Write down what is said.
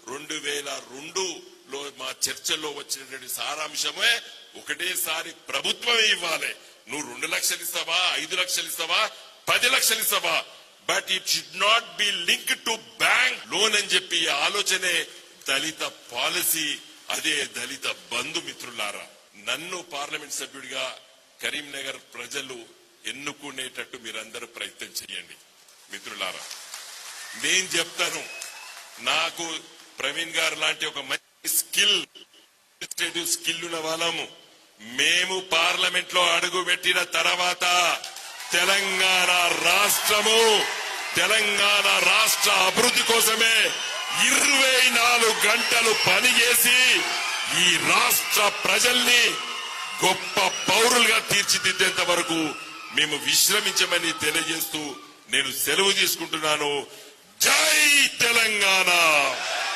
2002లో మా చర్చల్లో వచ్చినటువంటి సారాంశమే ఒకటేసారి ప్రభుత్వమే ఇవ్వాలి. నువ్వు 2 లక్షలు ఇస్తావా, 5 లక్షలు ఇస్తావా, 10 లక్షలు ఇస్తావా, but it should not be link to bank loan అని చెప్పి ఆలోచనే దళిత పాలసీ, అదే దళిత బంధు. మిత్రులారా, నన్ను పార్లమెంట్ సభ్యుడిగా కరీంనగర్ ప్రజలు ఎన్నుకునేటట్టు మీరందరూ ప్రయత్నం చేయండి. మిత్రులారా, నేను చెప్తాను, నాకు ప్రవీణ్ గారు లాంటి ఒక మంచి స్కిల్ ఉన్న వాళ్ళము. మేము పార్లమెంట్ లో అడుగు పెట్టిన తర్వాత తెలంగాణ రాష్ట్ర అభివృద్ధి కోసమే 24 గంటలు పనిచేసి ఈ రాష్ట్ర ప్రజల్ని గొప్ప పౌరులుగా తీర్చిదిద్దేంత వరకు మేము విశ్రమించమని తెలియజేస్తూ నేను సెలవు తీసుకుంటున్నాను. జై తెలంగాణ.